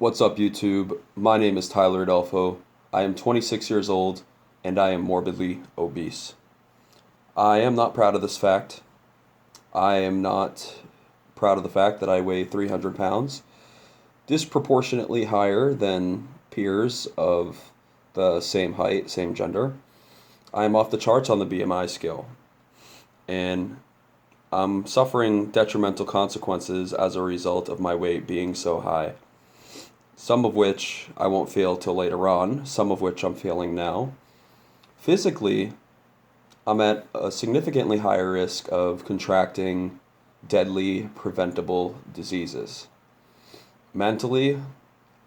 What's up, YouTube? My name is Tyler Adolfo. I am 26 years old and I am morbidly obese. I am not proud of this fact. I am not proud of the fact that I weigh 300 pounds, disproportionately higher than peers of the same height, same gender. I am off the charts on the BMI scale, and I'm suffering detrimental consequences as a result of my weight being so high. Some of which I won't feel till later on, some of which I'm feeling now. Physically, I'm at a significantly higher risk of contracting deadly preventable diseases. Mentally,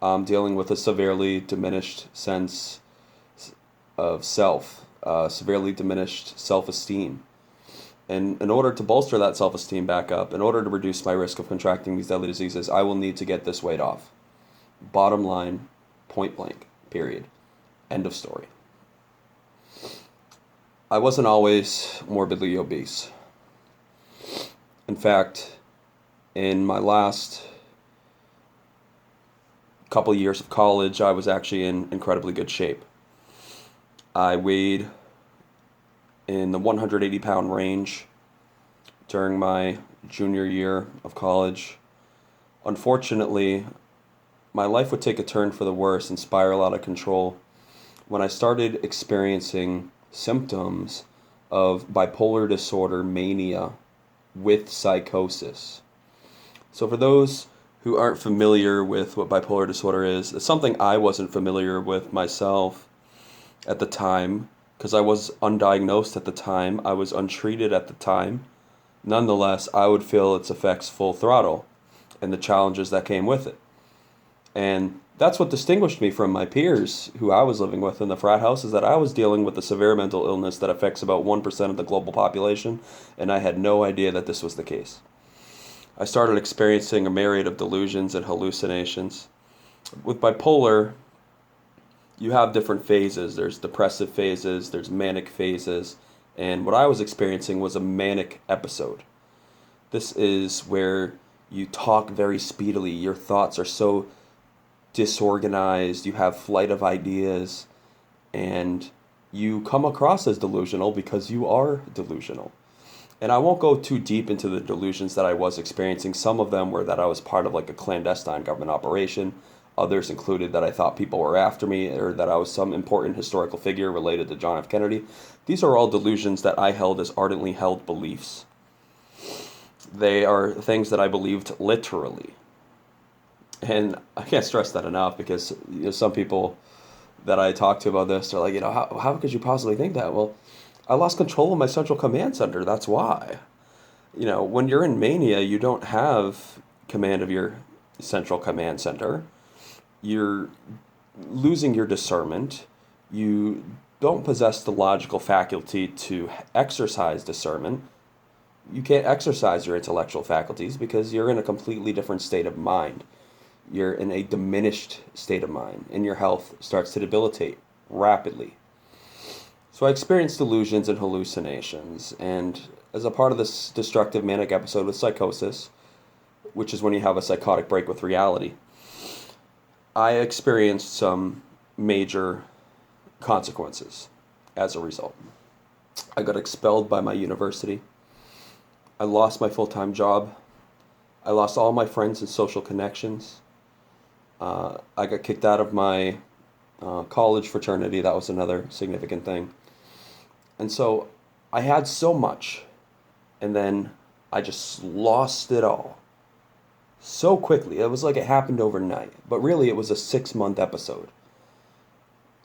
I'm dealing with a severely diminished sense of self, severely diminished self-esteem. And in order to bolster that self-esteem back up, in order to reduce my risk of contracting these deadly diseases, I will need to get this weight off. Bottom line, point blank, period. End of story. I wasn't always morbidly obese. In fact, in my last couple of years of college, I was actually in incredibly good shape. I weighed in the 180-pound range during my junior year of college. Unfortunately, my life would take a turn for the worse and spiral out of control when I started experiencing symptoms of bipolar disorder mania with psychosis. So for those who aren't familiar with what bipolar disorder is, it's something I wasn't familiar with myself at the time because I was undiagnosed at the time, I was untreated at the time. Nonetheless, I would feel its effects full throttle and the challenges that came with it. And that's what distinguished me from my peers who I was living with in the frat house, is that I was dealing with a severe mental illness that affects about 1% of the global population, and I had no idea that this was the case. I started experiencing a myriad of delusions and hallucinations. With bipolar, you have different phases. There's depressive phases, there's manic phases, and what I was experiencing was a manic episode. This is where you talk very speedily, your thoughts are so disorganized, you have flight of ideas, and you come across as delusional because you are delusional. And I won't go too deep into the delusions that I was experiencing. Some of them were that I was part of like a clandestine government operation. Others included that I thought people were after me, or that I was some important historical figure related to John F. Kennedy. These are all delusions that I held as ardently held beliefs. They are things that I believed literally. And I can't stress that enough because some people that I talk to about this are like, how could you possibly think that? Well, I lost control of my central command center. That's why. When you're in mania, you don't have command of your central command center. You're losing your discernment. You don't possess the logical faculty to exercise discernment. You can't exercise your intellectual faculties because you're in a completely different state of mind. You're in a diminished state of mind, and your health starts to debilitate rapidly. So I experienced delusions and hallucinations, and as a part of this destructive manic episode with psychosis, which is when you have a psychotic break with reality, I experienced some major consequences as a result. I got expelled by my university. I lost my full-time job. I lost all my friends and social connections. I got kicked out of my college fraternity. That was another significant thing. And so I had so much, and then I just lost it all so quickly. It was like it happened overnight, but really it was a 6-month episode.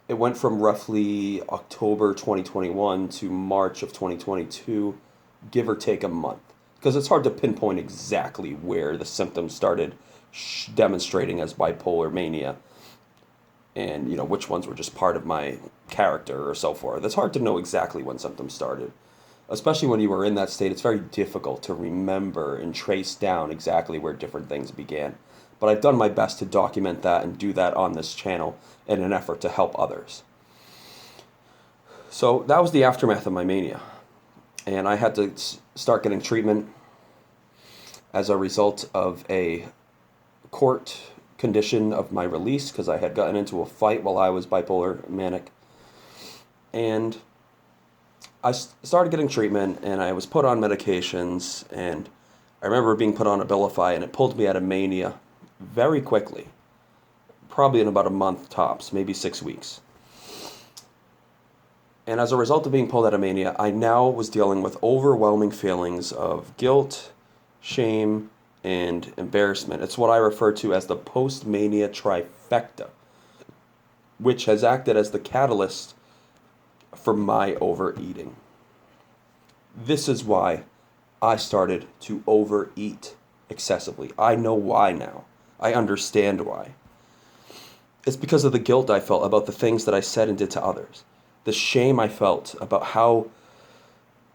It went from roughly October 2021 to March of 2022, give or take a month, because it's hard to pinpoint exactly where the symptoms started demonstrating as bipolar mania, and which ones were just part of my character or so forth. It's hard to know exactly when symptoms started, especially when you were in that state. It's very difficult to remember and trace down exactly where different things began, but I've done my best to document that and do that on this channel in an effort to help others. So that was the aftermath of my mania, and I had to start getting treatment as a result of a court condition of my release because I had gotten into a fight while I was bipolar manic. And I started getting treatment, and I was put on medications, and I remember being put on Abilify, and it pulled me out of mania very quickly, probably in about a month tops, maybe 6 weeks. And as a result of being pulled out of mania, I now was dealing with overwhelming feelings of guilt, shame, and embarrassment. It's what I refer to as the post-mania trifecta, which has acted as the catalyst for my overeating. This is why I started to overeat excessively. I know why now. I understand why. It's because of the guilt I felt about the things that I said and did to others. The shame I felt about how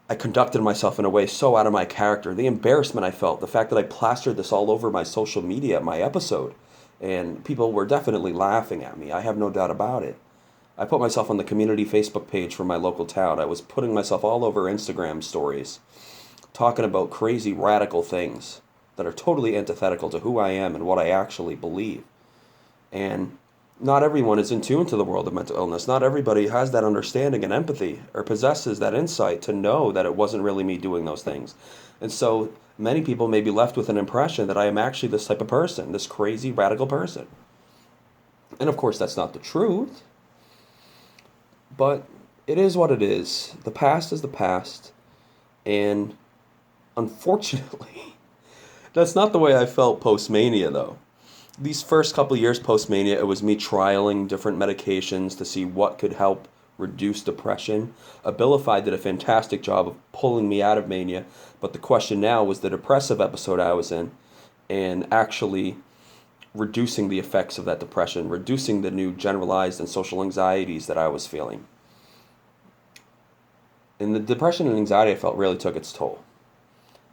I conducted myself in a way so out of my character. The embarrassment I felt, the fact that I plastered this all over my social media, my episode, and people were definitely laughing at me. I have no doubt about it. I put myself on the community Facebook page for my local town. I was putting myself all over Instagram stories, talking about crazy radical things that are totally antithetical to who I am and what I actually believe. And not everyone is in tune to the world of mental illness. Not everybody has that understanding and empathy or possesses that insight to know that it wasn't really me doing those things. And so many people may be left with an impression that I am actually this type of person, this crazy radical person. And of course, that's not the truth. But it is what it is. The past is the past. And unfortunately, that's not the way I felt post-mania, though. These first couple years post-mania, it was me trialing different medications to see what could help reduce depression. Abilify did a fantastic job of pulling me out of mania, but the question now was the depressive episode I was in and actually reducing the effects of that depression, reducing the new generalized and social anxieties that I was feeling. And the depression and anxiety I felt really took its toll.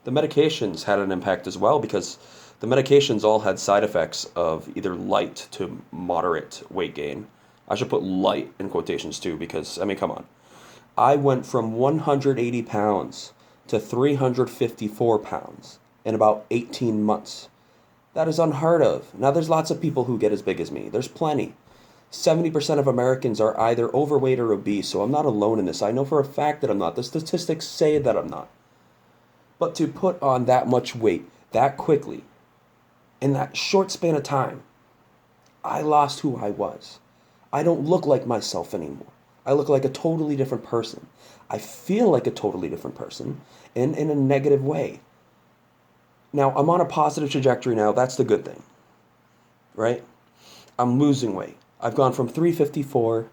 The medications had an impact as well because the medications all had side effects of either light to moderate weight gain. I should put light in quotations too because, I mean, come on. I went from 180 pounds to 354 pounds in about 18 months. That is unheard of. Now, there's lots of people who get as big as me. There's plenty. 70% of Americans are either overweight or obese, so I'm not alone in this. I know for a fact that I'm not. The statistics say that I'm not. But to put on that much weight that quickly, in that short span of time, I lost who I was. I don't look like myself anymore. I look like a totally different person. I feel like a totally different person in a negative way. Now, I'm on a positive trajectory now. That's the good thing, right? I'm losing weight. I've gone from 354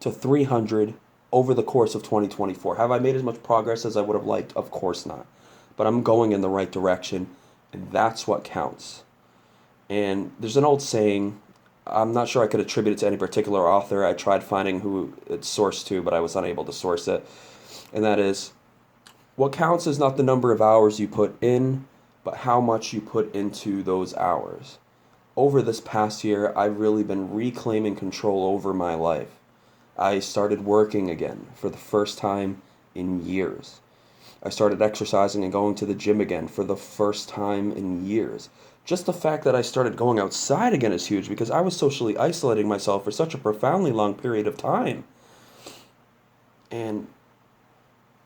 to 300 over the course of 2024. Have I made as much progress as I would have liked? Of course not. But I'm going in the right direction, and that's what counts. And there's an old saying, I'm not sure I could attribute it to any particular author. I tried finding who it's sourced to, but I was unable to source it. And that is, what counts is not the number of hours you put in, but how much you put into those hours. Over this past year, I've really been reclaiming control over my life. I started working again for the first time in years. I started exercising and going to the gym again for the first time in years. Just the fact that I started going outside again is huge because I was socially isolating myself for such a profoundly long period of time. And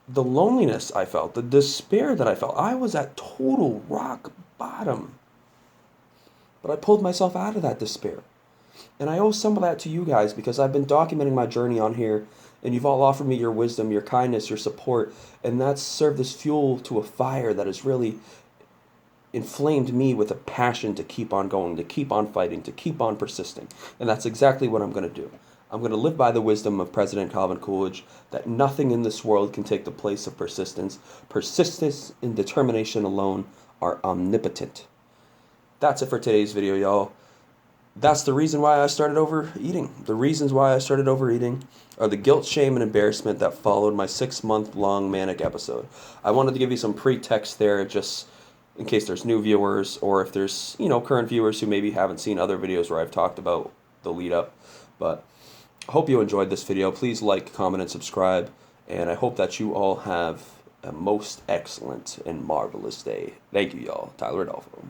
the loneliness I felt, the despair that I felt, I was at total rock bottom. But I pulled myself out of that despair. And I owe some of that to you guys because I've been documenting my journey on here, and you've all offered me your wisdom, your kindness, your support, and that's served as fuel to a fire that has really inflamed me with a passion to keep on going, to keep on fighting, to keep on persisting. And that's exactly what I'm going to do. I'm going to live by the wisdom of President Calvin Coolidge that nothing in this world can take the place of persistence. Persistence and determination alone are omnipotent. That's it for today's video, y'all. That's the reason why I started overeating. The reasons why I started overeating are the guilt, shame, and embarrassment that followed my 6-month-long manic episode. I wanted to give you some pretext there just in case there's new viewers or if there's, current viewers who maybe haven't seen other videos where I've talked about the lead up. But I hope you enjoyed this video. Please like, comment, and subscribe. And I hope that you all have a most excellent and marvelous day. Thank you, y'all. Tyler Adolfo.